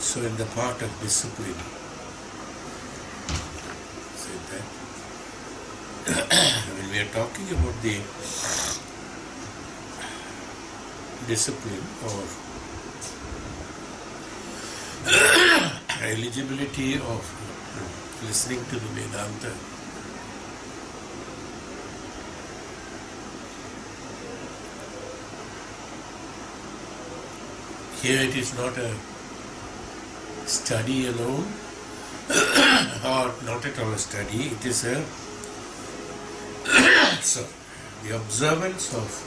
So in the part of discipline, say that when we are talking about the discipline or eligibility of listening to the Vedanta, here it is not a study alone or not at all a study, it is a so the observance of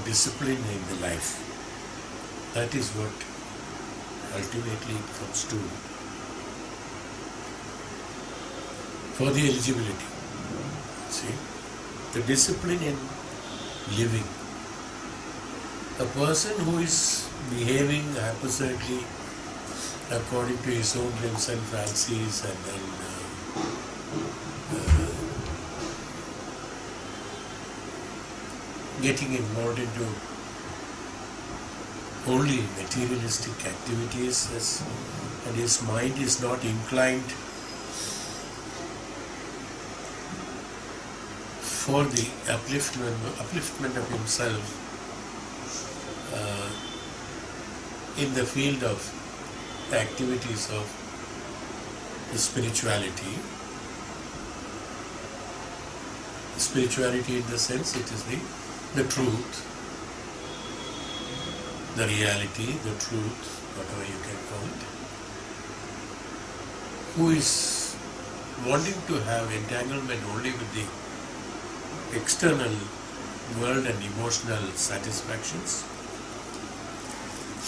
discipline in the life. That is what ultimately it comes to for the eligibility. See, the discipline in living. A person who is behaving haphazardly according to his own whims and fancies and then getting involved into only materialistic activities and his mind is not inclined for the upliftment of himself in the field of the activities of the spirituality. Spirituality in the sense it is the truth, the reality, the truth, whatever you can call it, who is wanting to have entanglement only with the external world and emotional satisfactions,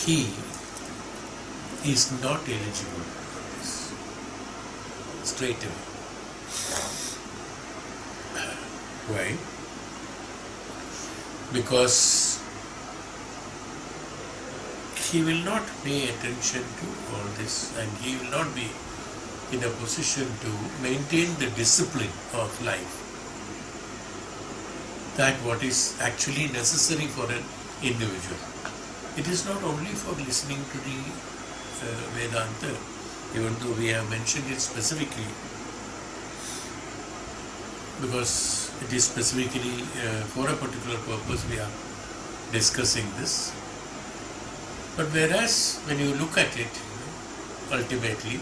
he is not eligible for this straight away. Why? Because he will not pay attention to all this and he will not be in a position to maintain the discipline of life. That what is actually necessary for an individual. It is not only for listening to the Vedanta, even though we have mentioned it specifically, because it is specifically for a particular purpose we are discussing this. But whereas when you look at it, ultimately,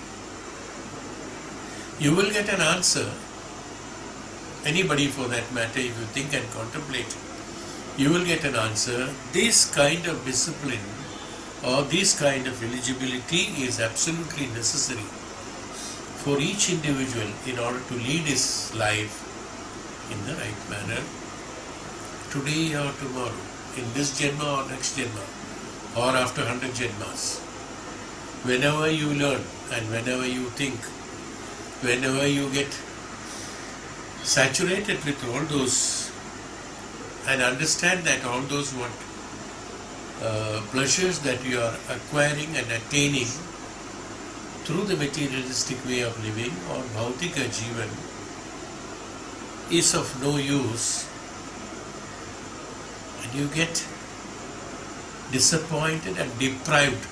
you will get an answer. Anybody for that matter, if you think and contemplate, you will get an answer. This kind of discipline or this kind of eligibility is absolutely necessary for each individual in order to lead his life in the right manner, today or tomorrow, in this Janma or next Janma, or after 100 Janmas. Whenever you learn and whenever you think, whenever you get saturated with all those and understand that all those pleasures that you are acquiring and attaining through the materialistic way of living or Bhautika Jivan is of no use, and you get disappointed and deprived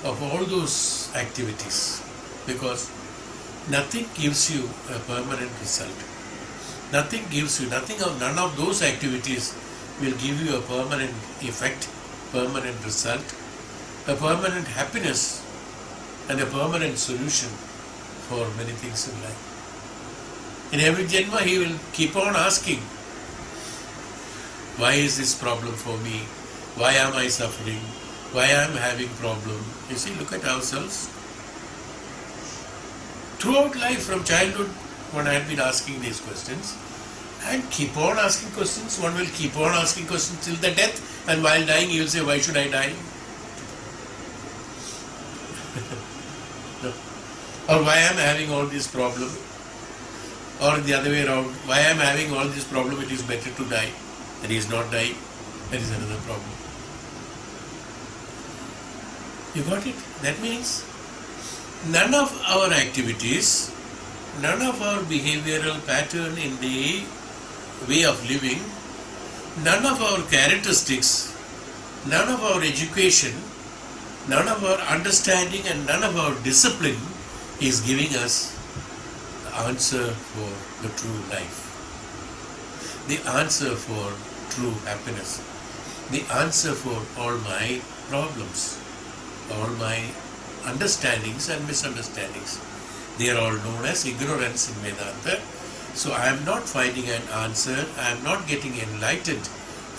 of all those activities because nothing gives you a permanent result. None of those activities will give you a permanent effect, permanent result, a permanent happiness and a permanent solution for many things in life. In every Janma he will keep on asking, why is this problem for me? Why am I suffering? Why am I having problem? You see, look at ourselves. Throughout life, from childhood, one had been asking these questions and keep on asking questions. One will keep on asking questions till the death, and while dying he will say, why should I die? Or why am I having all this problem? Or the other way around, why am I having all this problem? It is better to die. And he is not dying. That is another problem. You got it? That means none of our activities, none of our behavioral pattern in the way of living, none of our characteristics, none of our education, none of our understanding and none of our discipline is giving us the answer for the true life, the answer for true happiness, the answer for all my problems, all my understandings and misunderstandings. They are all known as ignorance in Vedanta. So I am not finding an answer, I am not getting enlightened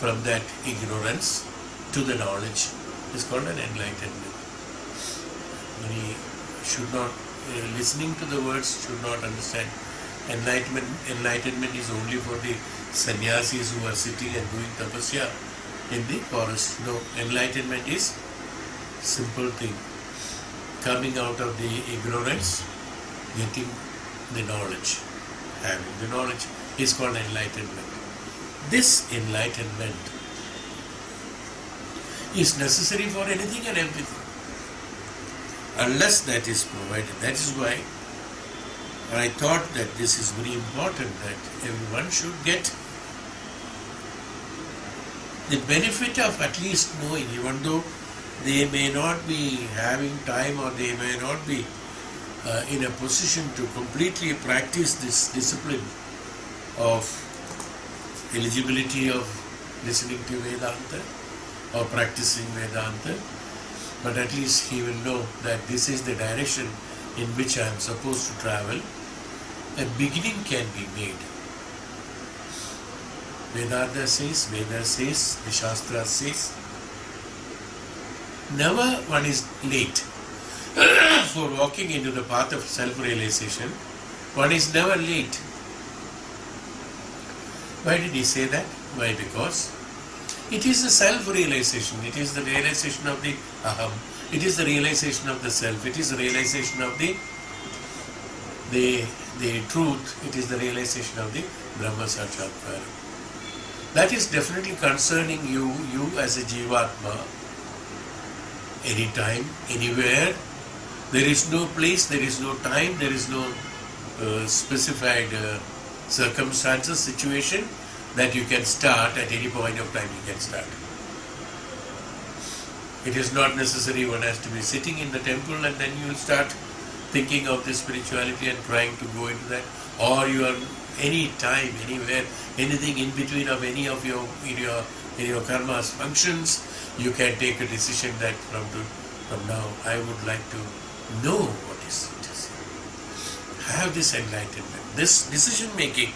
from that ignorance to the knowledge. It's called an enlightenment. Many should not, listening to the words, should not understand. Enlightenment is only for the sannyasis who are sitting and doing tapasya in the forest. No, enlightenment is simple thing. Coming out of the ignorance, getting the knowledge. Having the knowledge is called enlightenment. This enlightenment is necessary for anything and everything. Unless that is provided. That is why I thought that this is very important, that everyone should get the benefit of at least knowing, even though they may not be having time or they may not be in a position to completely practice this discipline of eligibility of listening to Vedanta or practicing Vedanta, but at least he will know that this is the direction in which I am supposed to travel. A beginning can be made. Vedanta says, Veda says, the Shastra says, never one is late for walking into the path of self-realization. One is never late. Why did he say that? Why? Because it is the self-realization. It is the realization of the aham. It is the realization of the self. It is the realization of the truth. It is the realization of the Brahma Sakshatkara. That is definitely concerning you as a Jivatma. Anytime, anywhere. There is no place, there is no time, there is no specified circumstances, situation that you can start at any point of time. You can start. It is not necessary one has to be sitting in the temple and then you will start thinking of the spirituality and trying to go into that, or you are any time, anywhere, anything in between of any of your in your karma's functions, you can take a decision that from now I would like to know what is it. Have this enlightenment, this decision making.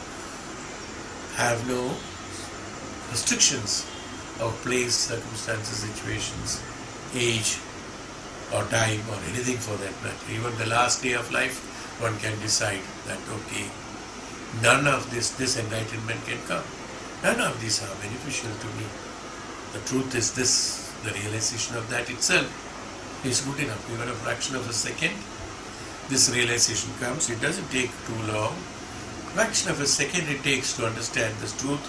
Have no restrictions of place, circumstances, situations, age or time or anything for that matter. Even the last day of life, one can decide that okay, none of this enlightenment can come. None of these are beneficial to me. The truth is this, the realization of that itself is good enough. Even a fraction of a second, this realization comes. It doesn't take too long. Fraction of a second it takes to understand this truth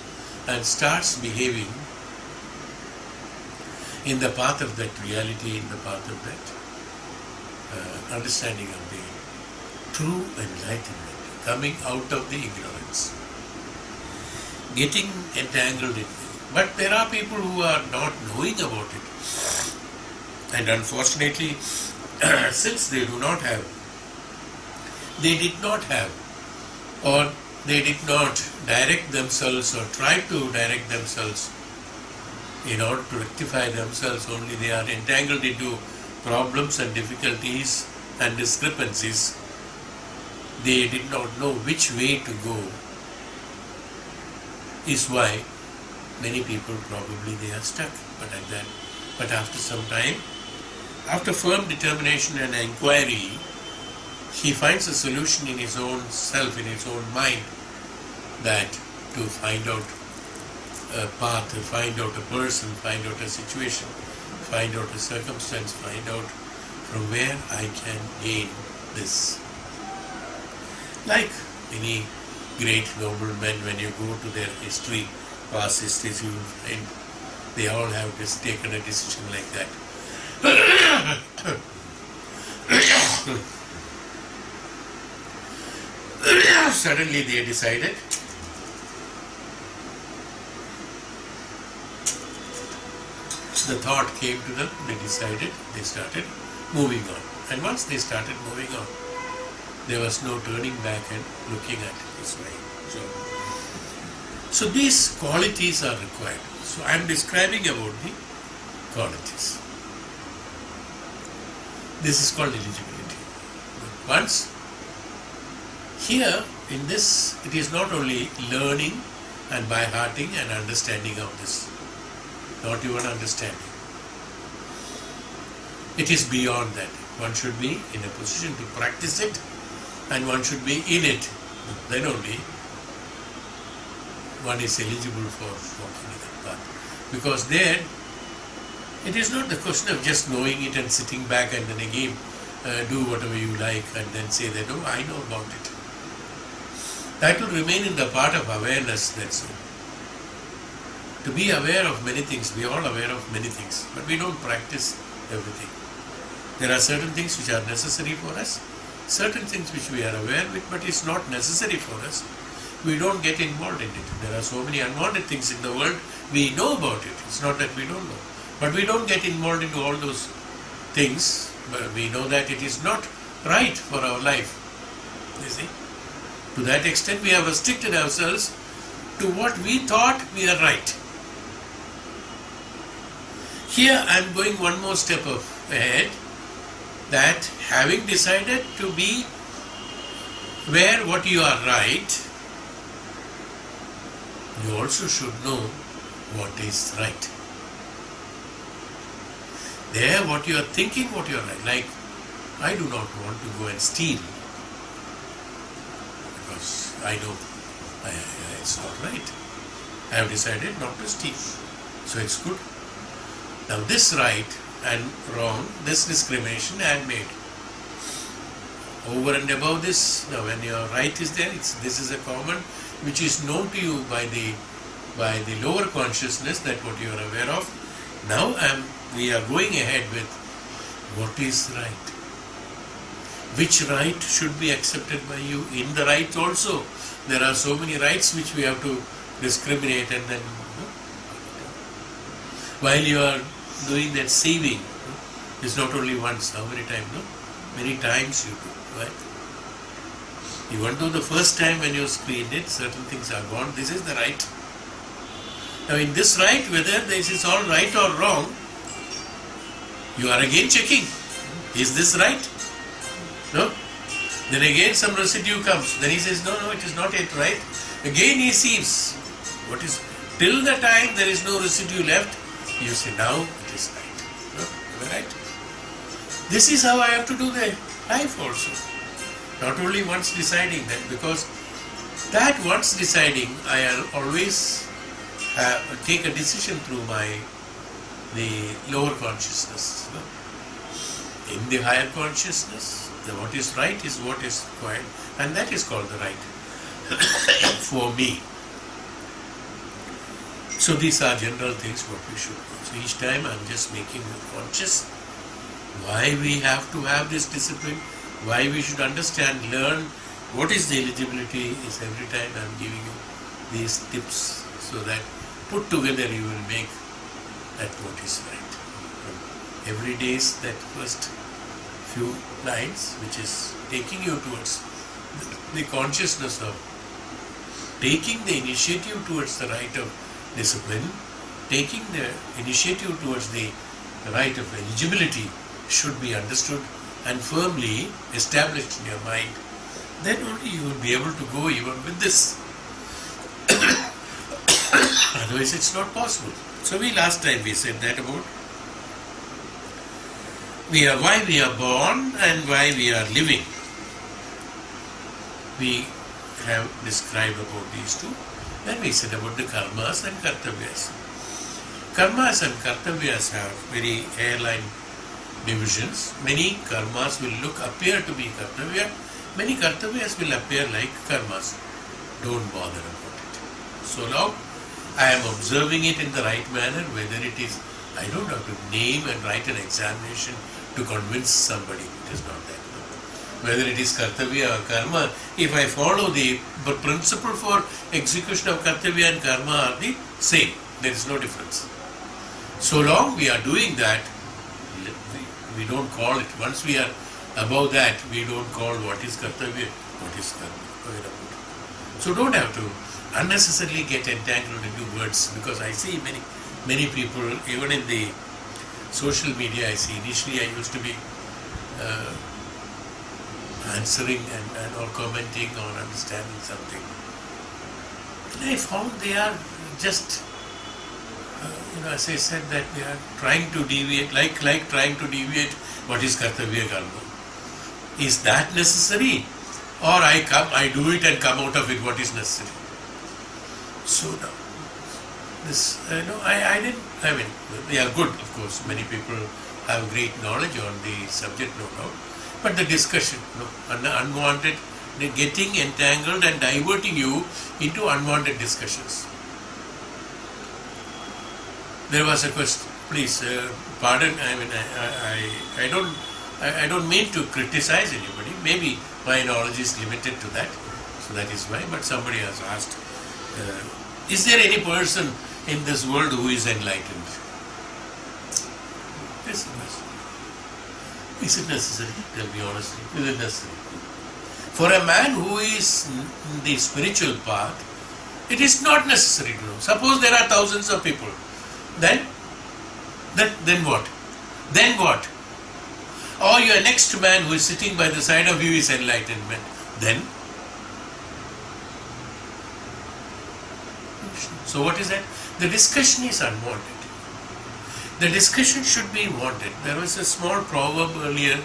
and starts behaving in the path of that reality, in the path of that understanding of the true enlightenment, coming out of the ignorance, getting entangled in it. But there are people who are not knowing about it, and unfortunately since they did not have, or they did not direct themselves or try to direct themselves in order to rectify themselves, only they are entangled into problems and difficulties and discrepancies. They did not know which way to go, is why many people probably they are stuck. But after some time, after firm determination and inquiry, he finds a solution in his own self, in his own mind, that to find out a path, to find out a person, find out a situation, find out a circumstance, find out from where I can gain this. Like any great noblemen, when you go to their history, past histories, you will find they all have taken a decision like that. Suddenly they decided the thought came to them, they decided, they started moving on. And once they started moving on, there was no turning back and looking at this way. So these qualities are required. So I am describing about the qualities. This is called eligibility. Once here in this, it is not only learning and by hearting and understanding of this, not even understanding. It is beyond that. One should be in a position to practice it and one should be in it. Then only one is eligible for walking in that path. Because there, it is not the question of just knowing it and sitting back and then again do whatever you like and then say that, oh, I know about it. That will remain in the part of awareness, that's all. To be aware of many things, we are all aware of many things, but we don't practice everything. There are certain things which are necessary for us, certain things which we are aware with, but it's not necessary for us. We don't get involved in it. There are so many unwanted things in the world, we know about it. It's not that we don't know. But we don't get involved into all those things, but we know that it is not right for our life. You see? To that extent, we have restricted ourselves to what we thought we are right. Here I am going one more step ahead, that having decided to be where what you are right, you also should know what is right. There what you are thinking, what you are right. Like, I do not want to go and steal because I know it's not right. I have decided not to steal. So it's good. Now this right and wrong, this discrimination I have made. Over and above this, now when your right is there, this is a common which is known to you by the lower consciousness, that what you are aware of. Now we are going ahead with what is right. Which right should be accepted by you? In the right also, there are so many rights which we have to discriminate, and then while you are doing that saving, it's not only once, how many times? No? Many times you do, right? Even though the first time when you screened it, certain things are gone, this is the right. Now in this right, whether this is all right or wrong, you are again checking. Is this right? No? Then again some residue comes. Then he says, no, it is not yet right. Again he sees. What is, till the time there is no residue left, you say, now it is right. No? Am I right? This is how I have to do the life also. Not only once deciding that, because that once deciding, I always take a decision through the lower consciousness. No? In the higher consciousness, what is right is what is required, and that is called the right for me. So these are general things what we should do. So each time I am just making you conscious why we have to have this discipline, why we should understand, learn what is the eligibility. Is every time I am giving you these tips so that put together you will make that what is right. Every day is that first few lines which is taking you towards the consciousness of taking the initiative towards the right of discipline, taking the initiative towards the right of eligibility should be understood and firmly established in your mind. Then only you will be able to go even with this. Otherwise it's not possible. So last time we said that about why we are born and why we are living. We have described about these two. Then we said about the karmas and kartavyas. Karmas and kartavyas have very hairline divisions. Many karmas will appear to be kartavya. Many kartavyas will appear like karmas. Don't bother about it. So now I am observing it in the right manner, whether it is, I don't have to name and write an examination to convince somebody. It is not that. Whether it is kartavya or karma, if I follow the principle for execution of kartavya and karma are the same. There is no difference. So long we are doing that, we don't call it. Once we are above that, we don't call what is kartavya, what is karma. So don't have to unnecessarily get entangled into words, because I see many people, even in the social media I see, initially I used to be answering and or commenting or understanding something. And I found they are just, as I said, that they are trying to deviate, like trying to deviate what is kartavya karma. Is that necessary? Or I do it and come out of it what is necessary. So now, this, they are good, of course. Many people have great knowledge on the subject, no doubt. But the discussion, unwanted, getting entangled and diverting you into unwanted discussions. There was a question, please pardon, I don't mean to criticize anybody. Maybe my knowledge is limited to that, so that is why. But somebody has asked, is there any person in this world who is enlightened? Is it necessary? Tell me honestly, is it necessary? For a man who is in the spiritual path, it is not necessary to know. Suppose there are thousands of people, then what? Then what? Or your next man who is sitting by the side of you is enlightenment, then? So what is that? The discussion is unwanted. The discussion should be wanted. There was a small proverb earlier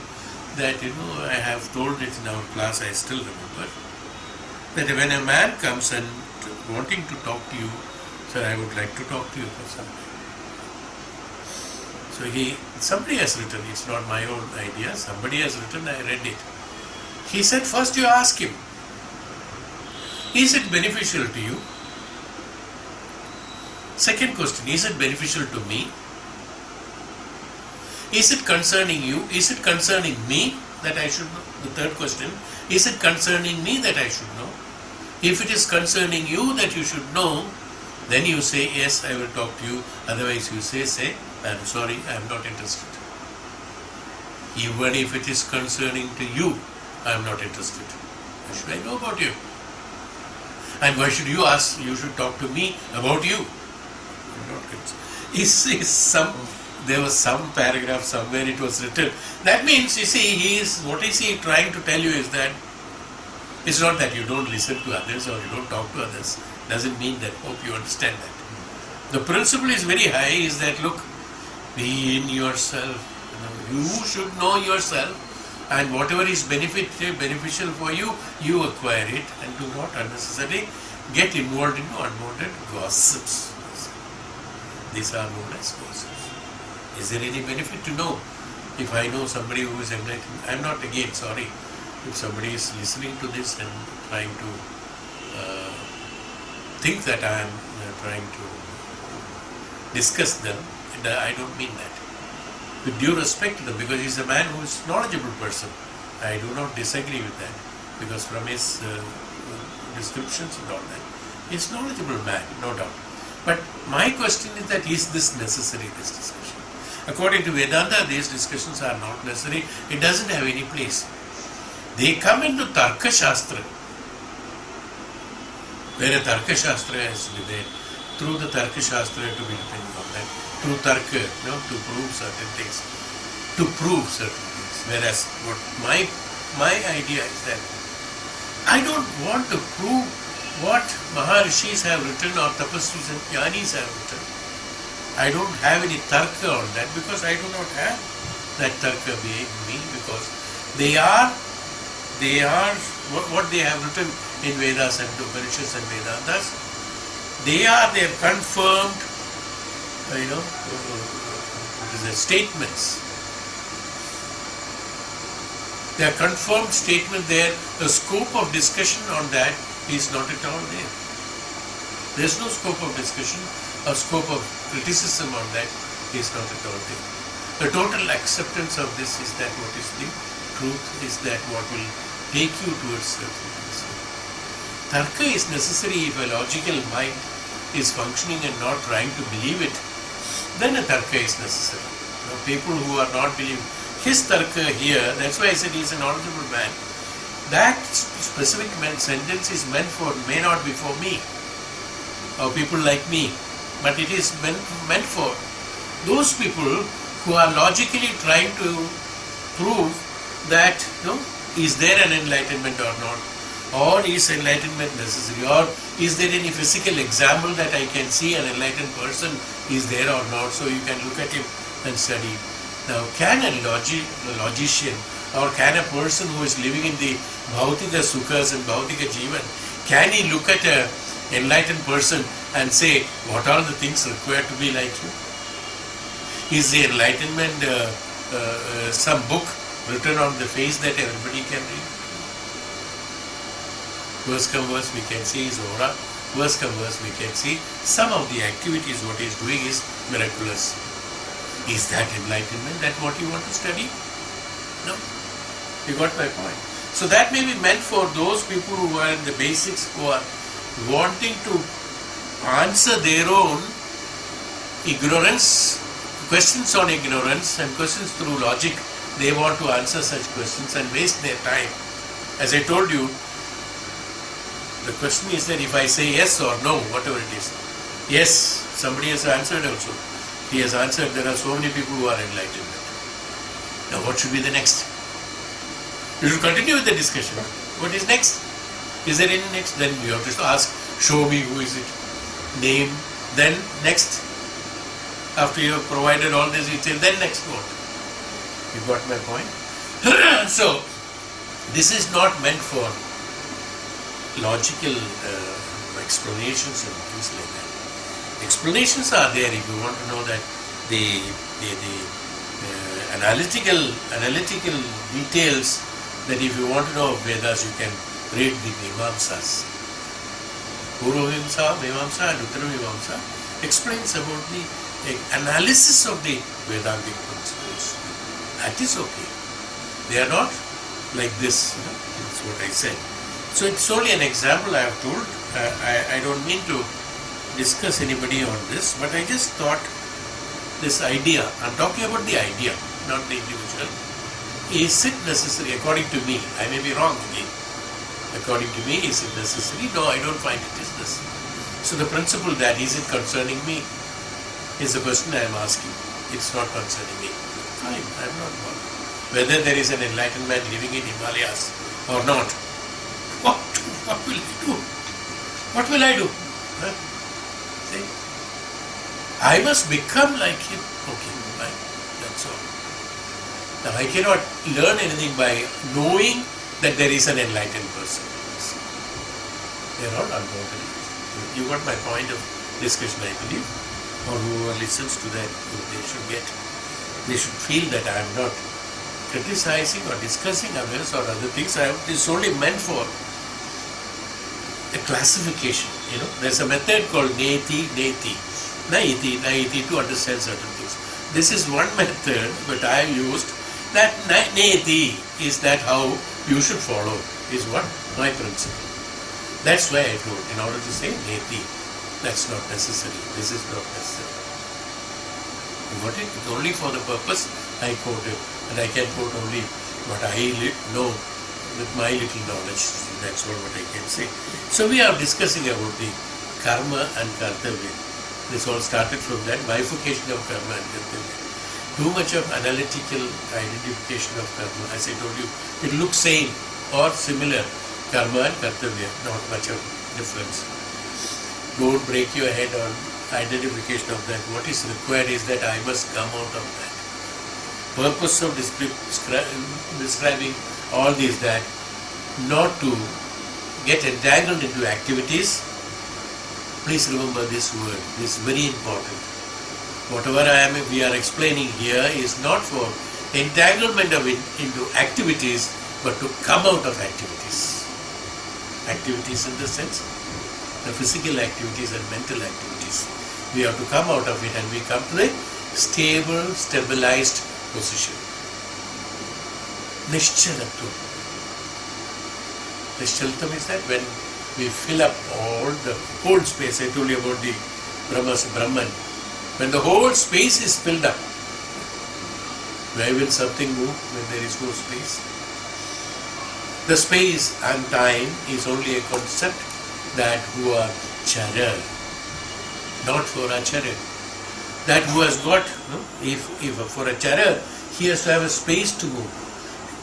that, I have told it in our class, I still remember, that when a man comes and wanting to talk to you, sir, I would like to talk to you for something. So somebody has written, it's not my own idea, somebody has written, I read it. He said, first you ask him, is it beneficial to you? Second question, is it beneficial to me? Is it concerning you? Is it concerning me that I should know? The third question, is it concerning me that I should know? If it is concerning you that you should know, then you say, yes, I will talk to you. Otherwise you say, I am sorry, I am not interested. Even if it is concerning to you, I am not interested. Why should I know about you? And why should you ask, you should talk to me about you? There was some paragraph somewhere it was written. That means, what is he trying to tell you is that it's not that you don't listen to others or you don't talk to others. Doesn't mean that. Hope you understand that. The principle is very high, is that, look, be in yourself. You should know yourself, and whatever is beneficial for you, you acquire it, and do not unnecessarily get involved in unwanted gossips. These are known as gossips. Is there any benefit to know? If I know somebody who is enlightened, I am not again sorry if somebody is listening to this and trying to think that I am trying to discuss them. I don't mean that. With due respect to them, because he is a man who is a knowledgeable person. I do not disagree with that, because from his descriptions and all that, he is a knowledgeable man, no doubt. But my question is that, is this necessary, this discussion? According to Vedanta, these discussions are not necessary. It doesn't have any place. They come into Tarka Shastra, where a Tarka Shastra has to be there. Through the Tarka Shastra to be depending on that. Through Tarka, to prove certain things. Whereas what my idea is that I don't want to prove what Maharishis have written or Tapasvis and Jnanis have written. I don't have any tarka on that, because I do not have that tarka being me, because they are what they have written in Vedas and Upanishads and Vedantas. They are their confirmed, statements. They are confirmed statement there. The scope of discussion on that is not at all there. There is no scope of discussion. A scope of criticism on that is not at all there. The total acceptance of this is that what is the truth, is that what will take you towards certain things. Tarka is necessary if a logical mind is functioning and not trying to believe it. then a tarka is necessary. People who are not believing, his tarka here, that's why I said he's a knowledgeable man. That specific sentence is meant for, may not be for me, or people like me, but it is meant for those people who are logically trying to prove that, is there an enlightenment or not? Or is enlightenment necessary? Or is there any physical example that I can see an enlightened person is there or not? So you can look at him and study. Now, can a logician, or can a person who is living in the Bhautika Sukhas and Bhautika Jivan, can he look at an enlightened person and say, what are the things required to be like you? Is the enlightenment some book written on the face that everybody can read? Verse come verse we can see his aura. Verse come verse we can see some of the activities what he is doing is miraculous. Is that enlightenment? That what you want to study? No. You got my point. So that may be meant for those people who are in the basics, who are wanting to answer their own ignorance, questions on ignorance and questions through logic. They want to answer such questions and waste their time. As I told you, the question is that if I say yes or no, whatever it is. Yes, somebody has answered also. He has answered, there are so many people who are enlightened. Now what should be the next? You should continue with the discussion. What is next? Is there any next? Then you have to ask, show me who is it. Name, then next. After you have provided all this detail, then next what? You got my point? So, this is not meant for logical explanations and things like that. Explanations are there if you want to know that the analytical details, that if you want to know Vedas, you can read the Mimamsas. Purva Mimamsa, Mimamsa and Uttara Mimamsa explains about the analysis of the Vedantic principles. That is okay. They are not like this, that's what I said. So it's only an example I have told. I don't mean to discuss anybody on this, but I just thought this idea, I'm talking about the idea, not the individual. Is it necessary according to me? I may be wrong again. According to me, is it necessary? No, I don't find it is necessary. So the principle that is it concerning me is the question I am asking. It's not concerning me. Fine, I am not bothered. Whether there is an enlightened man living in Himalayas or not, what will I do? What will I do? Huh? See? I must become like him. Okay, fine. That's all. Now I cannot learn anything by knowing that there is an enlightened person. They are all unbounded. You got my point of discussion, I believe. Or whoever listens to that, they should feel that I am not criticizing or discussing others or other things. It's only meant for a classification. There's a method called Neti, Naiti to understand certain things. This is one method, but I have used that Neti is that how you should follow, is what my principle. That's why I told, in order to say Neti, that's not necessary. This is not necessary. You got it? It's only for the purpose I quoted, and I can quote only what I know with my little knowledge. That's all what I can say. So we are discussing about the karma and kartavya. This all started from that bifurcation of karma and kartavya. Too much of analytical identification of karma. As I told you, it looks same or similar. Karma and kartavya, not much of difference. Don't break your head on identification of that. What is required is that I must come out of that. Purpose of describing all this, that not to get entangled into activities. Please remember this word. This is very important. Whatever we are explaining here is not for entanglement into activities, but to come out of activities. Activities in the sense, the physical activities and mental activities. We have to come out of it and we come to a stable, stabilized position. Nishchalatvam. Nishchalatvam is that when we fill up all the whole space. I told you about the Brahman. When the whole space is filled up, where will something move when there is no space? The space and time is only a concept that who are chara, not for acharya. That who has got, if for a chara, he has to have a space to move.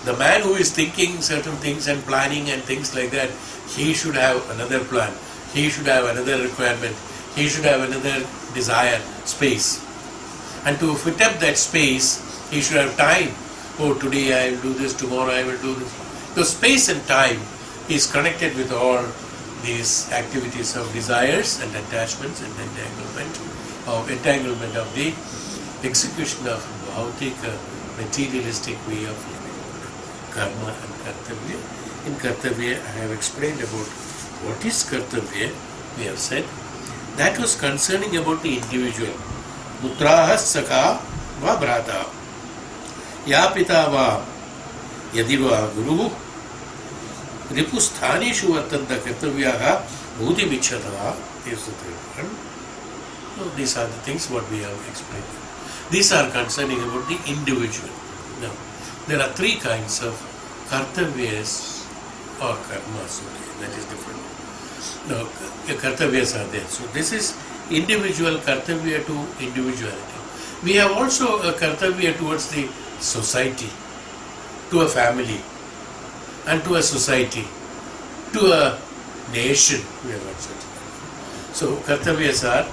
The man who is thinking certain things and planning and things like that, he should have another plan. He should have another requirement. He should have another desire, space. And to fit up that space, he should have time. Oh, today I will do this, tomorrow I will do this. So space and time is connected with all these activities of desires and attachments and entanglement of the execution of bhautik, materialistic way of living. Karma and kartavya. In kartavya, I have explained about what is kartavya. We have said that was concerning about the individual. Putraha sakha va bhrata, ya pita va yadi va guru, ripusthanishu vartanta kartavyaha bhuti vichchata is the third one. So these are the things what we have explained. These are concerning about the individual. Now, there are three kinds of kartavyas or karmas. Okay, that is different. Now, kartavyas are there. So this is individual kartavya to individuality. We have also a kartavya towards the society, to a family, and to a society, to a nation. We have also. So kartavyas are,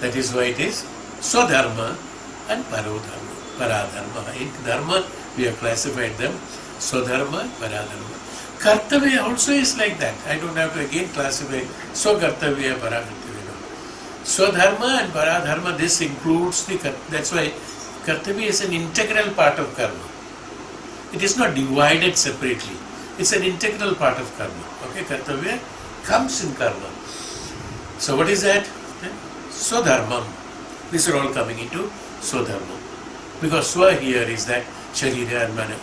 that is why it is swadharma and parodharma, paradharma. In dharma, we have classified them swadharma, paradharma. Kartavya also is like that. I don't have to again classify swakartavya, parakartavya. No. Swadharma and paradharma, this includes the, that's why kartavya is an integral part of karma. It is not divided separately. It's an integral part of karma. Okay, kartavya comes in karma. So what is that? Swadharmam. These are all coming into swadharmam. Because swa here is that sharira and mana.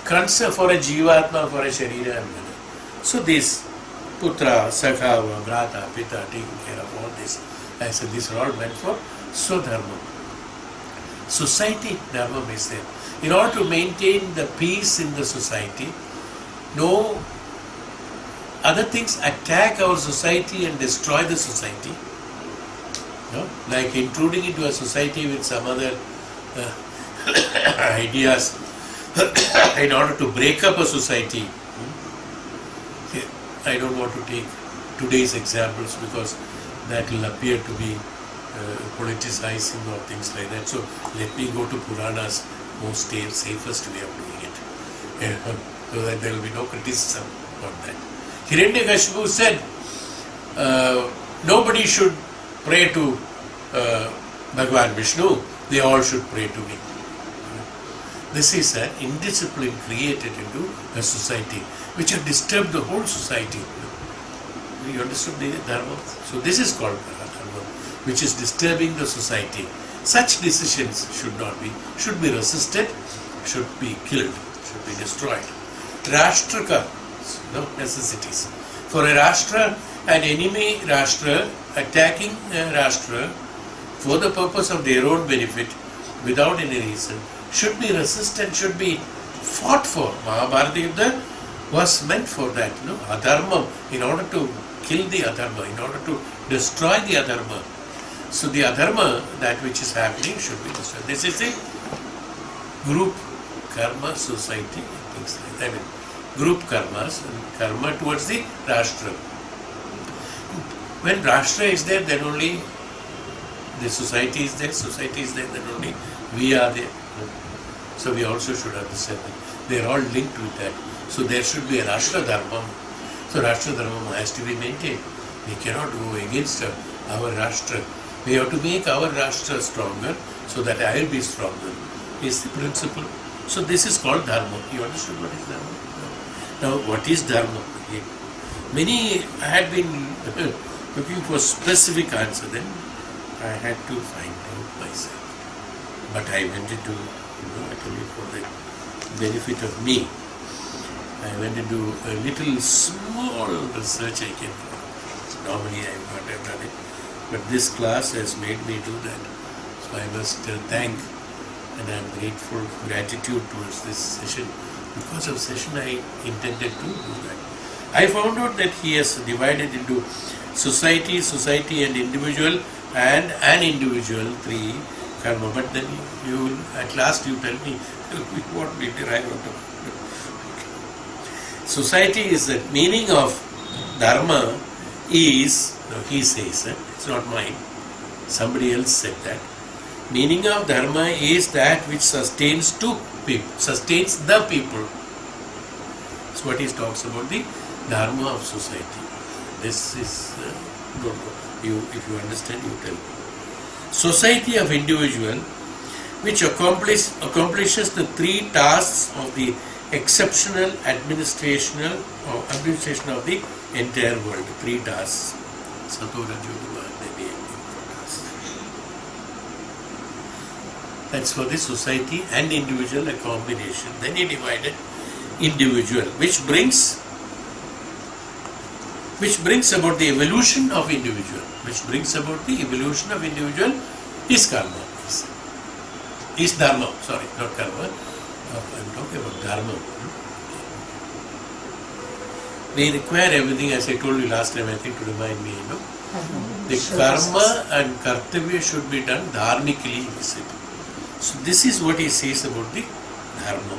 Kransa for a jivatma, for a sharira and mana. So this putra, sakha, bhrata, pita, taking care of all this. I said these are all meant for swadharmam. Society dharmam is there. In order to maintain the peace in the society, no other things attack our society and destroy the society. No? Like intruding into a society with some other ideas in order to break up a society. I don't want to take today's examples because that will appear to be politicizing or things like that. So let me go to Puranas, most safest way of doing it. So that there will be no criticism on that. Hiranyakashipu said, nobody should pray to Bhagavan Vishnu, they all should pray to me. This is an indiscipline created into a society which have disturbed the whole society. You understood the dharma? So this is called dharma, which is disturbing the society. Such decisions should be resisted, should be killed, should be destroyed. Rashtraka, no necessities. For a Rashtra, an enemy Rashtra attacking a Rashtra for the purpose of their own benefit without any reason should be resisted, should be fought for. Mahabharata Yuddha was meant for that, adharma, in order to kill the adharma, in order to destroy the adharma. So the adharma, that which is happening, should be destroyed. This is a group karma society, things like that. I mean, group karmas, and karma towards the Rashtra. When Rashtra is there, then only the society is there, then only we are there. So we also should understand that they are all linked with that. So there should be a Rashtra Dharma. So Rashtra Dharma has to be maintained. We cannot go against our Rashtra. We have to make our Rashtra stronger so that I will be stronger. Is the principle. So this is called Dharma. You understood what is Dharma? Now what is Dharma? Many had been looking for specific answer, then I had to find out myself. But I went into, actually for the benefit of me, I went into a little small research I can do. Normally I would not have done it. But this class has made me do that. I must thank, and I am grateful, gratitude towards this session. Because of session I intended to do that. I found out that he has divided into society, society and individual, and an individual, 3 karma. But then you will, at last you tell me what we derive out of it. Society is the meaning of dharma is, no, he says, it's not mine, somebody else said that. Meaning of dharma is that which sustains two people, sustains the people. That's what he talks about, the dharma of society. This is, don't know. If you understand, you tell me. Society of individual, which accomplishes the 3 tasks of the exceptional administration of the entire world. 3 tasks. That's for the society and individual, a combination. Then he divided individual, which brings about the evolution of individual. Which brings about the evolution of individual is karma. Is dharma. Sorry, not karma. I'm talking about dharma. We require everything, as I told you last time, I think, to remind me, the karma and kartavya should be done dharmically, he said. So this is what he says about the dharma.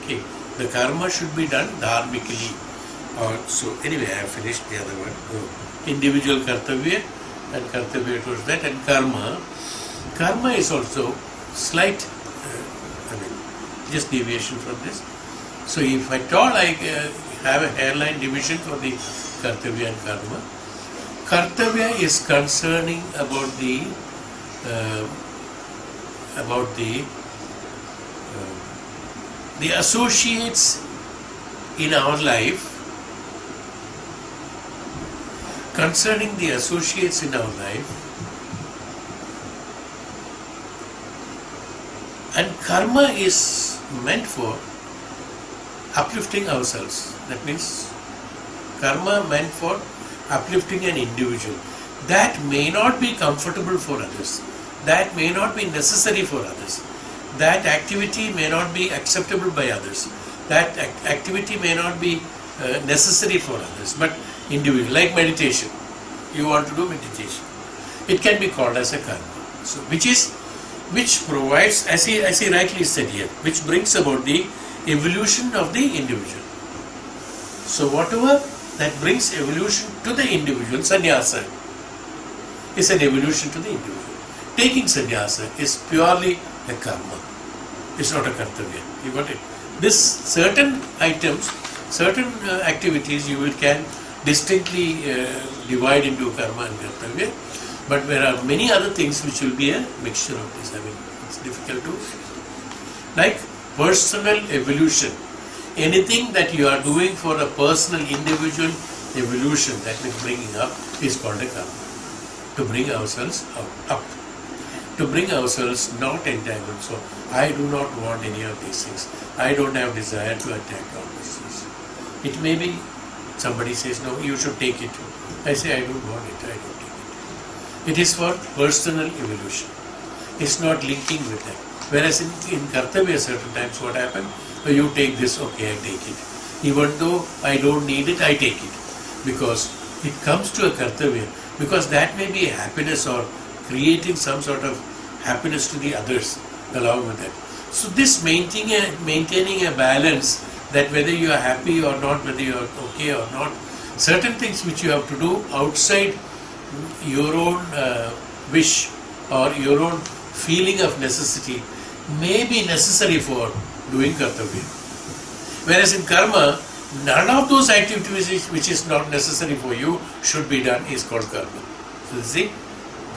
Okay, the karma should be done dharmically. So anyway, I have finished the other one. Individual kartavya and kartavya towards that, and karma. Karma is also slight, just deviation from this. So if at all I have a hairline division for the kartavya and karma, kartavya is concerning about the associates in our life, concerning the associates in our life, and karma is meant for uplifting ourselves. That means karma meant for uplifting an individual. That may not be comfortable for others. That may not be necessary for others. That activity may not be acceptable by others. That activity may not be necessary for others. But individual, like meditation. You want to do meditation. It can be called as a karma. So which provides, as he rightly said here, which brings about the evolution of the individual. So whatever that brings evolution to the individual, sannyasa is an evolution to the individual. Taking sannyasa is purely a karma. It's not a kartavya. You got it? This certain items, certain activities you can distinctly divide into karma and kartavya, but there are many other things which will be a mixture of this. I mean, it's difficult to, like personal evolution. Anything that you are doing for a personal, individual evolution, that means bringing up, is called a karma. To bring ourselves up. To bring ourselves not entangled. So, I do not want any of these things. I don't have desire to attack all these things. It may be somebody says, no, you should take it. I say, I don't want it. I don't take it. It is for personal evolution. It's not linking with that. Whereas in kartavya, certain times what happens? You take this, okay, I take it. Even though I don't need it, I take it. Because it comes to a kartavya. Because that may be a happiness or creating some sort of happiness to the others along with that. So this maintaining a balance, that whether you are happy or not, whether you are okay or not, certain things which you have to do outside your own wish or your own feeling of necessity may be necessary for doing kartavya. Whereas in karma, none of those activities which is not necessary for you should be done is called karma. So this is the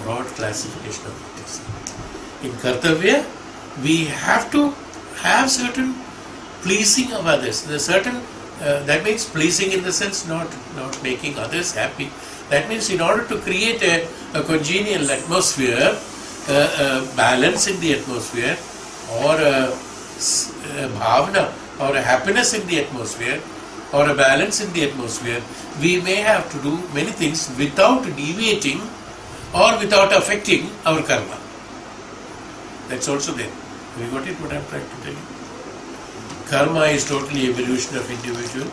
broad classification of it. In kartavya, we have to have certain pleasing of others. There's certain that means pleasing in the sense not making others happy. That means in order to create a congenial atmosphere, a balance in the atmosphere, or a bhavana, or a happiness in the atmosphere, or a balance in the atmosphere, we may have to do many things without deviating or without affecting our karma. That's also there. Have you got it, what I'm trying to tell you? Karma is totally evolution of individual.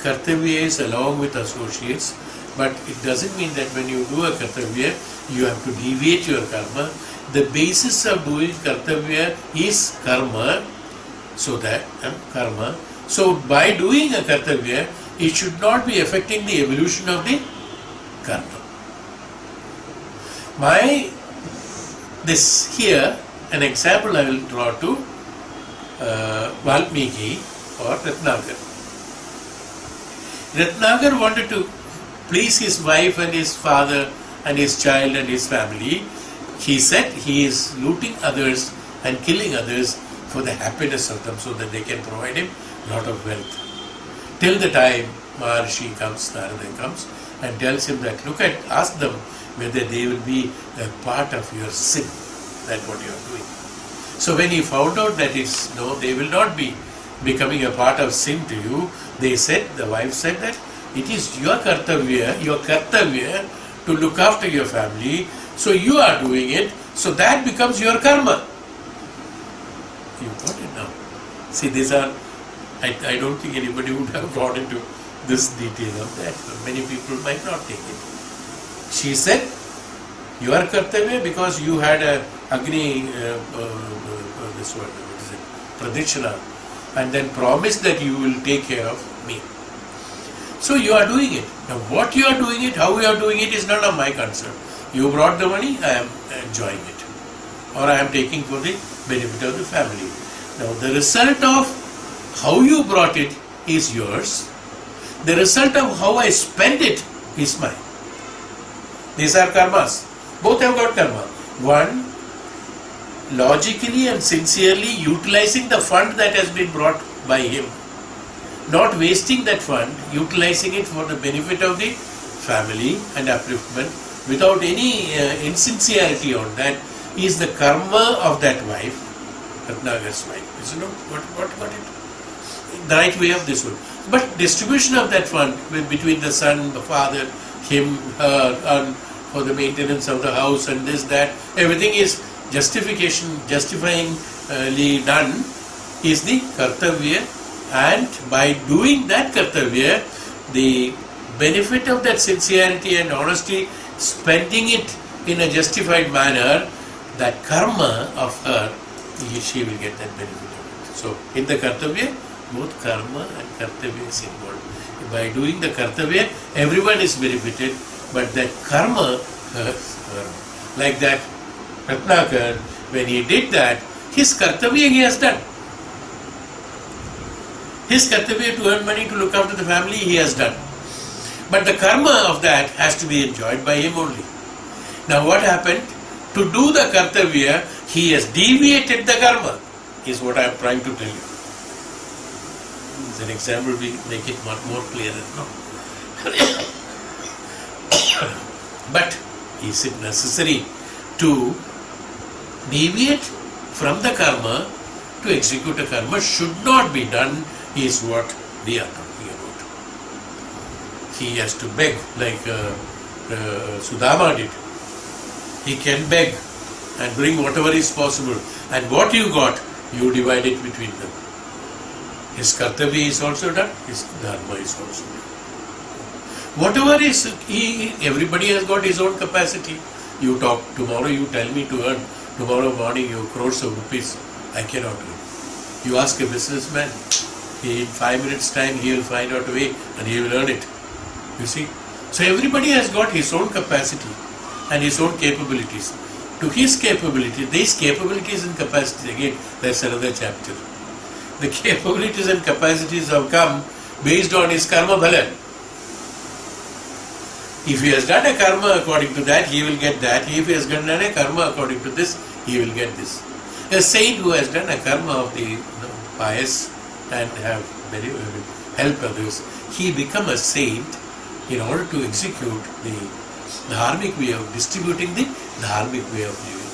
Kartavya is along with associates, but it doesn't mean that when you do a kartavya, you have to deviate your karma. The basis of doing kartavya is karma, so that karma. So by doing a kartavya, it should not be affecting the evolution of the karma. This here, an example I will draw to Valmiki or Ratnagar. Ratnagar wanted to please his wife and his father and his child and his family. He said he is looting others and killing others for the happiness of them, so that they can provide him a lot of wealth. Till the time Maharshi comes, Narada comes and tells him that, ask them whether they will be a part of your sin. That's what you are doing. So when he found out that no, they will not be becoming a part of sin to you, the wife said that it is your kartavya to look after your family, so you are doing it, so that becomes your karma. You got it now. See, these are, I don't think anybody would have gone into this detail of that, but many people might not take it. She said, your kartavya, because you had a Agni, Pradikshana, and then promised that you will take care of me. So you are doing it. Now what you are doing it, how you are doing it is none of my concern. You brought the money, I am enjoying it. Or I am taking for the benefit of the family. Now the result of how you brought it is yours. The result of how I spend it is mine. These are karmas. Both have got karma. One, logically and sincerely utilizing the fund that has been brought by him. Not wasting that fund, utilizing it for the benefit of the family and upliftment without any insincerity on that is the karma of that wife, Ratnagar's wife. Isn't it? What got it? The right way of this one. But distribution of that fund between the son, the father, him, her, and for the maintenance of the house and this, that, everything is justifyingly done is the kartavya, and by doing that kartavya, the benefit of that sincerity and honesty, spending it in a justified manner, that karma of her, she will get that benefit of it. So in the kartavya, both karma and kartavya is involved. By doing the kartavya, everyone is benefited, but that karma, like that Ratnakar, when he did that, his kartavya he has done. His kartavya to earn money to look after the family he has done. But the karma of that has to be enjoyed by him only. Now what happened? To do the kartavya, he has deviated the karma, is what I am trying to tell you. As an example, we make it much more clear. No? But is it necessary to deviate from the karma to execute a karma? Should not be done, is what we are talking about. He has to beg, like Sudama did. He can beg and bring whatever is possible, and what you got, you divide it between them. His kartavya is also done, his dharma is also done. Whatever is, everybody has got his own capacity. You talk, tomorrow you tell me to earn, tomorrow morning you crores of rupees, I cannot earn. You ask a businessman, in 5 minutes time he will find out a way and he will earn it. You see? So everybody has got his own capacity and his own capabilities. To his capability, these capabilities and capacities, again, that's another chapter. The capabilities and capacities have come based on his karma bhalan. If he has done a karma according to that, he will get that. If he has done a karma according to this, he will get this. A saint who has done a karma of the pious and have helped others, he become a saint in order to execute the dharmic way of distributing the dharmic way of living.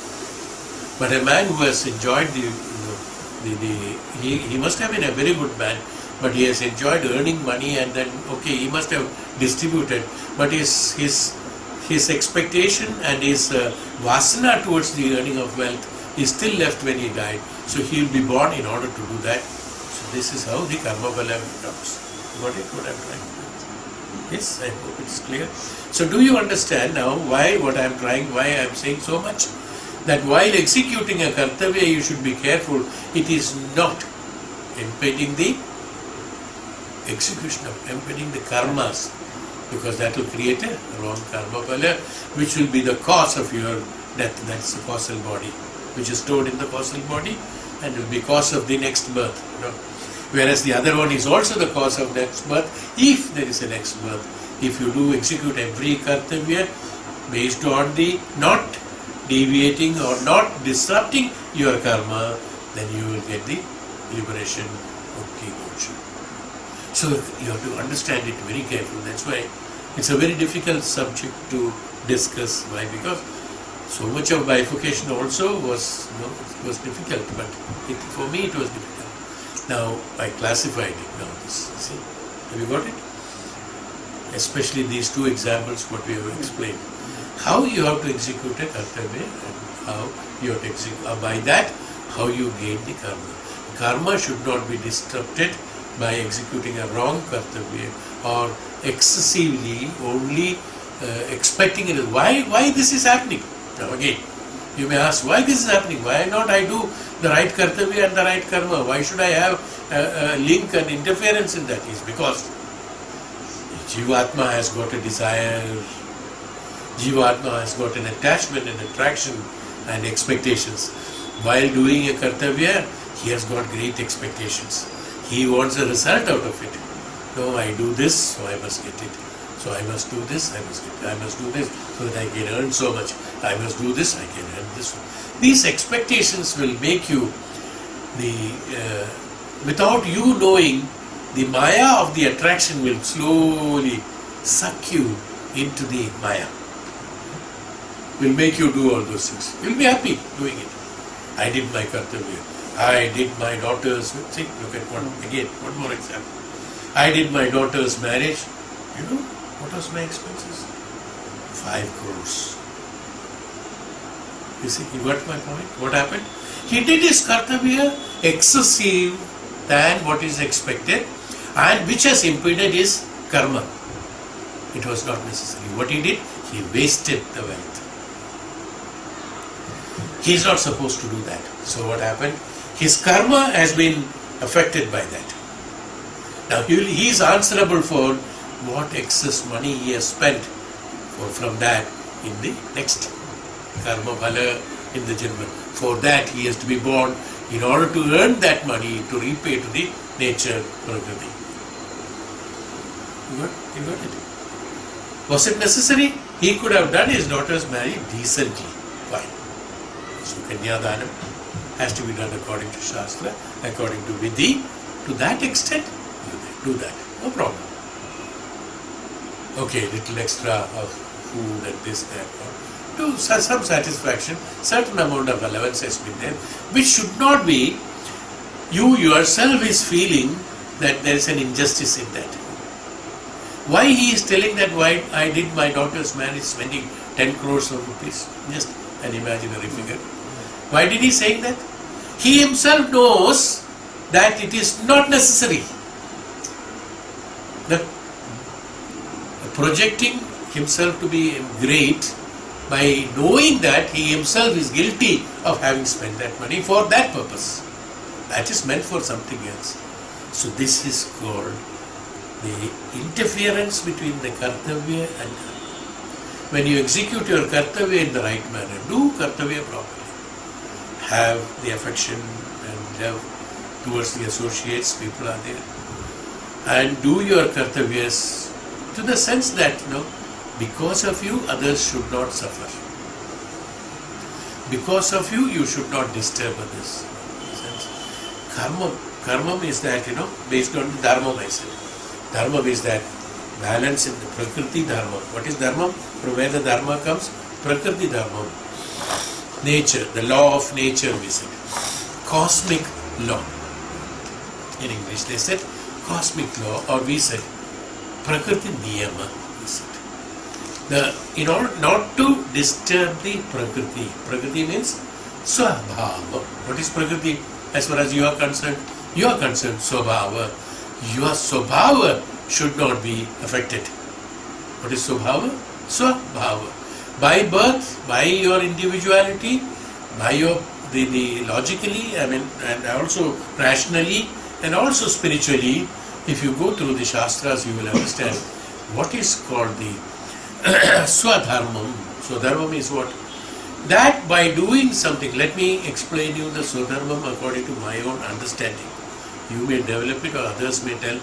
But a man who has enjoyed he must have been a very good man, but he has enjoyed earning money, and then he must have distributed, but his expectation and his vasana towards the earning of wealth is still left when he died. So he will be born in order to do that. So this is how the karma bala comes. Got it? What I'm trying to do? Yes, I hope it's clear. So do you understand now why I am saying so much? That while executing a kartavya, you should be careful. It is not impeding the execution of impeding the karmas, because that will create a wrong karma bala, which will be the cause of your death. That's the causal body, which is stored in the causal body, and will be cause of the next birth. Whereas the other one is also the cause of next birth, if there is a next birth. If you do execute every kartavya based on the not deviating or not disrupting your karma, then you will get the liberation of moksha. So you have to understand it very carefully. That's why it's a very difficult subject to discuss. Why? Because so much of bifurcation also was difficult, but for me it was difficult. Now I classified it now. See, have you got it? Especially these two examples, what we have explained. How you have to execute a kartavya and how you have to execute, by that, how you gain the karma. Karma should not be disrupted by executing a wrong kartavya or excessively only expecting it. Why this is happening? Now again, you may ask, why this is happening? Why not I do the right kartavya and the right karma? Why should I have a link and interference in that? Is because Jivatma has got a desire, Jivatma has got an attachment and attraction and expectations. While doing a kartavya, he has got great expectations. He wants a result out of it. No, I do this, so I must get it. So I must do this, I must get it. I must do this, so that I can earn so much. I must do this, I can earn this. These expectations will make you without you knowing, the maya of the attraction will slowly suck you into the maya. Will make you do all those things. You'll be happy doing it. I did my kartavya. I did my daughter's, see, look at one more example. I did my daughter's marriage. You know, what was my expenses? 5 crores. You see, you got my point? What happened? He did his kartavya excessive than what is expected, and which has impeded his karma. It was not necessary. What he did? He wasted the wealth. He is not supposed to do that. So what happened? His karma has been affected by that. Now he is answerable for what excess money he has spent from that in the next karma bhala in the janma. For that he has to be born in order to earn that money to repay to the nature prakriti. You got it? Was it necessary? He could have done his daughter's marriage decently. Fine. So Kanyadanam has to be done according to Shastra, according to Vidhi. To that extent, do that. No problem. Okay, little extra of food and this, that. To some satisfaction, certain amount of allowance has been there, which should not be, you yourself is feeling that there is an injustice in that. Why he is telling that why I did my daughter's marriage spending 10 crores of rupees? Just an imaginary figure. Why did he say that? He himself knows that it is not necessary. The projecting himself to be great by knowing that he himself is guilty of having spent that money for that purpose. That is meant for something else. So this is called the interference between the kartavya and karma. When you execute your kartavya in the right manner, do kartavya properly. Have the affection and love towards the associates, people are there. And do your kartavyas to the sense that, because of you, others should not suffer. Because of you, you should not disturb others. Karma is that, based on the dharma myself. Dharma is that balance in the prakriti dharma. What is dharma? From where the dharma comes? Prakriti dharma. Nature, the law of nature, we said. Cosmic law. In English they said cosmic law, or we said prakriti niyama. We said. In order not to disturb the prakriti. Prakriti means Swabhava. What is Prakriti as far as you are concerned? You are concerned, Swabhava. Your Swabhava should not be affected. What is Swabhava? Swabhava. By birth, by your individuality, by your the logically, and also rationally, and also spiritually, if you go through the Shastras, you will understand what is called the Swadharmam. Swadharmam is what? That by doing something, let me explain you the Swadharmam according to my own understanding. You may develop it or others may tell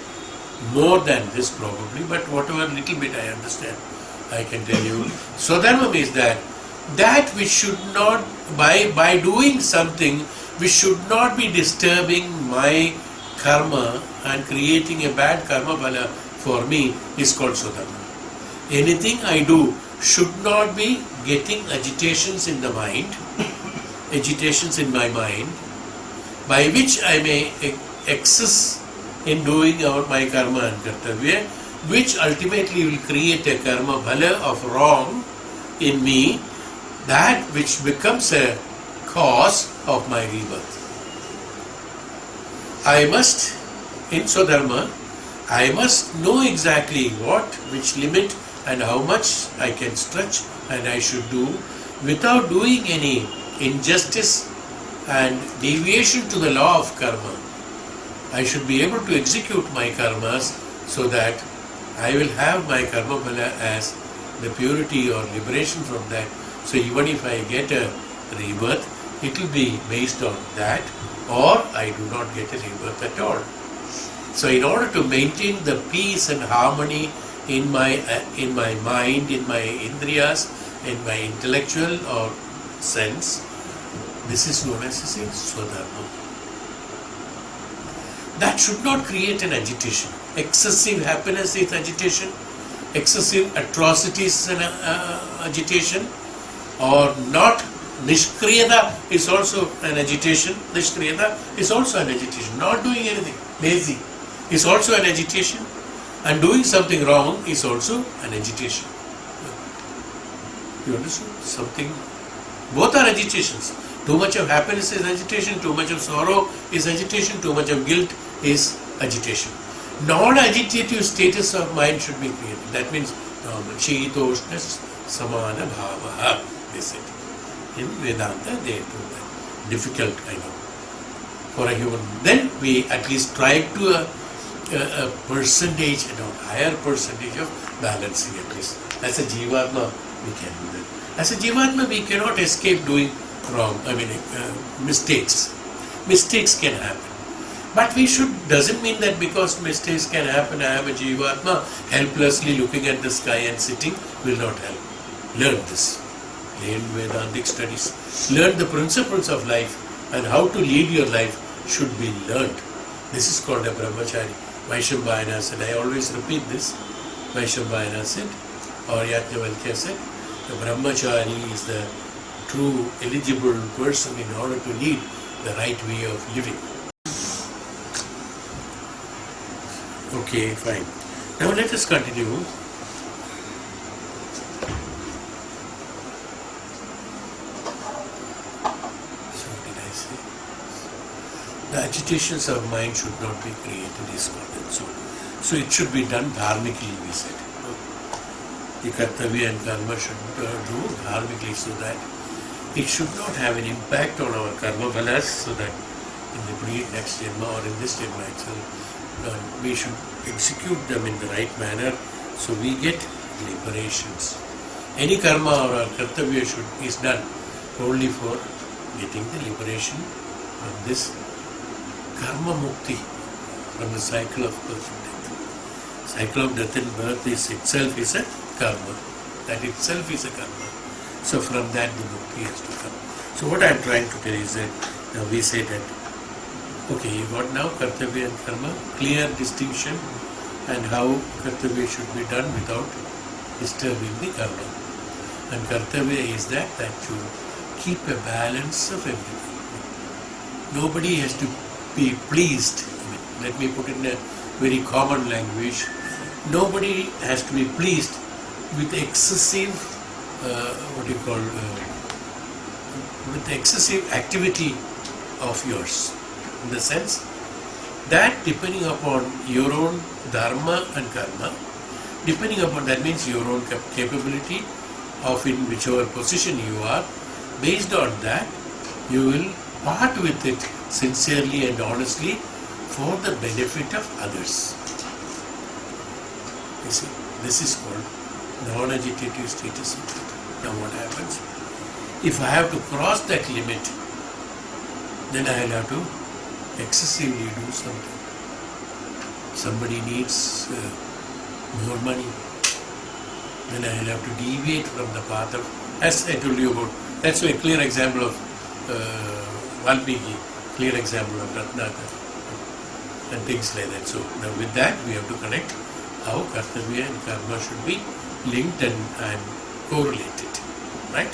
more than this probably, but whatever little bit I understand, I can tell you. Swadharmam is that which should not, by doing something, which should not be disturbing my karma and creating a bad karma bala for me is called Swadharma. Anything I do should not be getting agitations in the mind, agitations in my mind, by which I may excess in doing out my karma and kartavya, which ultimately will create a karma bala of wrong in me, that which becomes a cause of my rebirth. I must, in Swadharma, I must know exactly which limit and how much I can stretch and I should do without doing any injustice and deviation to the law of karma. I should be able to execute my karmas so that I will have my karma bala as the purity or liberation from that. So even if I get a rebirth, it will be based on that, or I do not get a rebirth at all. So in order to maintain the peace and harmony in my mind, in my indriyas, in my intellectual or sense, this is known as Swadharma. That should not create an agitation. Excessive happiness is agitation, excessive atrocities is an agitation, or not. Nishkriyata is also an agitation. Nishkriyata is also an agitation. Not doing anything, lazy, is also an agitation. And doing something wrong is also an agitation. You understand? Both are agitations. Too much of happiness is agitation, too much of sorrow is agitation, too much of guilt is agitation. Non-agitative status of mind should be created. That means normal. Shitoshna samana bhavaha, they said. In Vedanta, they do that. Difficult, I know, for a human. Then we at least try to a percentage, higher percentage of balancing at least. As a Jivatma, we can do that. As a Jivatma, we cannot escape doing wrong, mistakes. Mistakes can happen. But doesn't mean that because mistakes can happen, I am a Jivatma, helplessly looking at the sky and sitting will not help. Learn this. Learn Vedantic studies. Learn the principles of life and how to lead your life should be learned. This is called a brahmachari. Vaishambhayana said, I always repeat this. Vaishambhayana said, or Yajnavalkya said, the brahmachari is the true eligible person in order to lead the right way of living. Okay, fine. Now let us continue. So did I say? The agitations of mind should not be created, is called. So it should be done dharmically, we said. The kartavya and karma should do dharmically, so that it should not have an impact on our karma balas, so that in the next janma or in this janma itself, we should execute them in the right manner, so we get liberations. Any karma or our kartavya is done only for getting the liberation from this karma mukti, from the cycle of birth and death. Cycle of death and birth itself is a karma. That itself is a karma. So from that the mukti has to come. So what I am trying to tell is that now we say that okay, you got now kartavya and karma, clear distinction, and how kartavya should be done without disturbing the karma. And kartavya is that you keep a balance of everything. Nobody has to be pleased. Let me put it in a very common language. Nobody has to be pleased with excessive, with excessive activity of yours, in the sense that depending upon your own dharma and karma, depending upon, that means your own capability of in whichever position you are, based on that you will part with it sincerely and honestly for the benefit of others. You see, this is called non-agitative status. Now what happens? If I have to cross that limit, then I will have to excessively do something. Somebody needs more money, then I will have to deviate from the path of, as I told you about, that's a clear example of Valmiki, clear example of Ratnakar and things like that. So now with that we have to connect how Kartavya and Karma should be linked and correlated, right?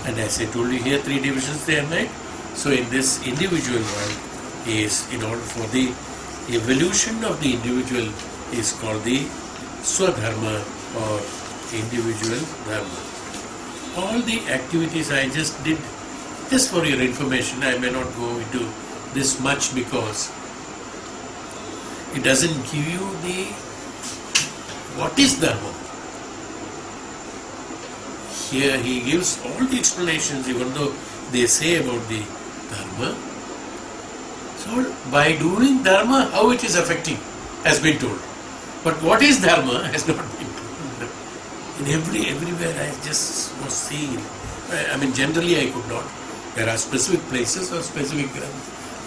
And as I told you here, 3 divisions they are made. So in this individual world is, in order for the evolution of the individual is called the Swadharma or individual dharma. All the activities I just did, just for your information, I may not go into this much because it doesn't give you the what is dharma. Here he gives all the explanations, even though they say about the dharma. So by doing dharma, how it is affecting has been told. But what is dharma has not been told. In everywhere I just was seeing. I mean, generally I could not. There are specific places or specific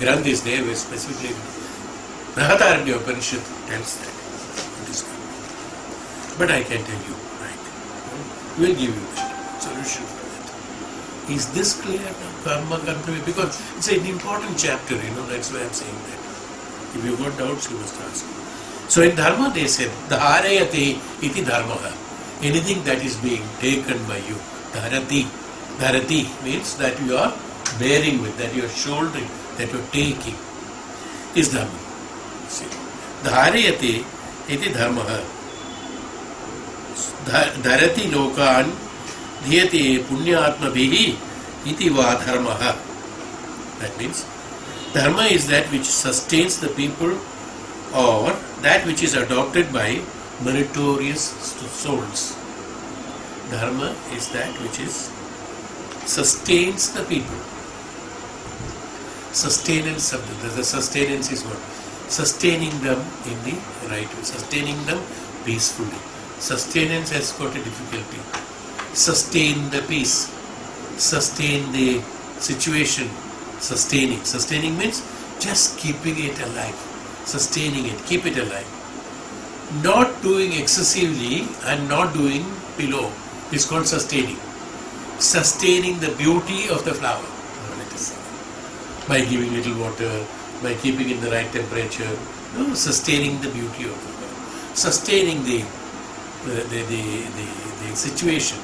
granthis there where specifically Nahataranya Upanishad tells that. It is dharma. But I can tell you, right? We'll give you that solution for that. Is this clear now? Karma, Kartavya? Because it's an important chapter, that's why I'm saying that. If you've got doubts, you must ask. So in Dharma they said, Dharayate iti dharmaha. Anything that is being taken by you. Dharati. Dharati means that you are bearing with, that you are shouldering, that you are taking, is dharma. See, Dharayate iti dharmaha. Dharati lokan dhyate punyatma bihi iti va dharmaha. That means dharma is that which sustains the people, or that which is adopted by meritorious souls. Dharma is that which is sustains the people. Sustenance of the sustenance is what? Sustaining them in the right way, sustaining them peacefully. Sustenance has got a difficulty. Sustain the peace, sustain the situation. Sustaining means just keeping it alive, sustaining it, keep it alive. Not doing excessively and not doing below is called sustaining. Sustaining the beauty of the flower, let us say, by giving little water, by keeping in the right temperature. Sustaining the beauty of the flower, sustaining the situation,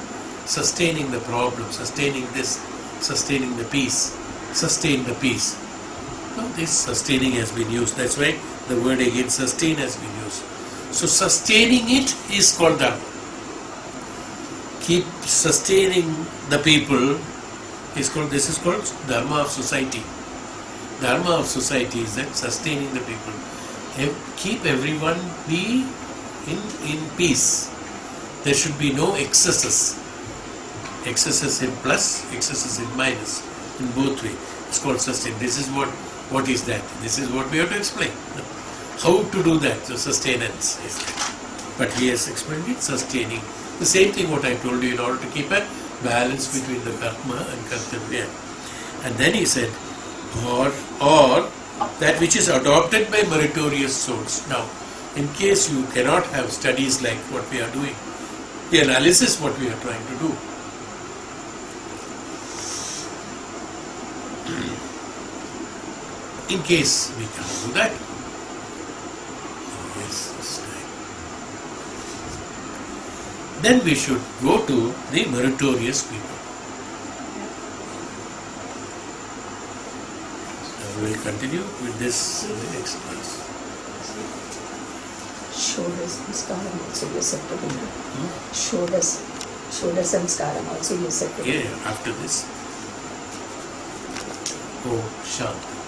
sustaining the problem, sustaining this, sustaining the peace. Sustain the peace. Now this sustaining has been used. That's why the word again sustain has been used. So sustaining it is called dharma. Keep sustaining the people is called, this is called dharma of society. Dharma of society is that sustaining the people. Keep everyone be in peace. There should be no excesses. Excesses in plus, excesses in minus. In both ways. It's called sustain. This is what is that? This is what we have to explain. How to do that? So sustenance is that. But he has explained it, sustaining. The same thing what I told you, in order to keep a balance between the karma and kartavya. And then he said, or that which is adopted by meritorious souls. Now, in case you cannot have studies like what we are doing, the analysis what we are trying to do. In case we cannot do that, then we should go to the meritorious people. Now we will continue with this in the next class. Shodas, this time also we are separate. Shodas, shoulder samskaram also you said. Yeah, after this. Oh, Shanti.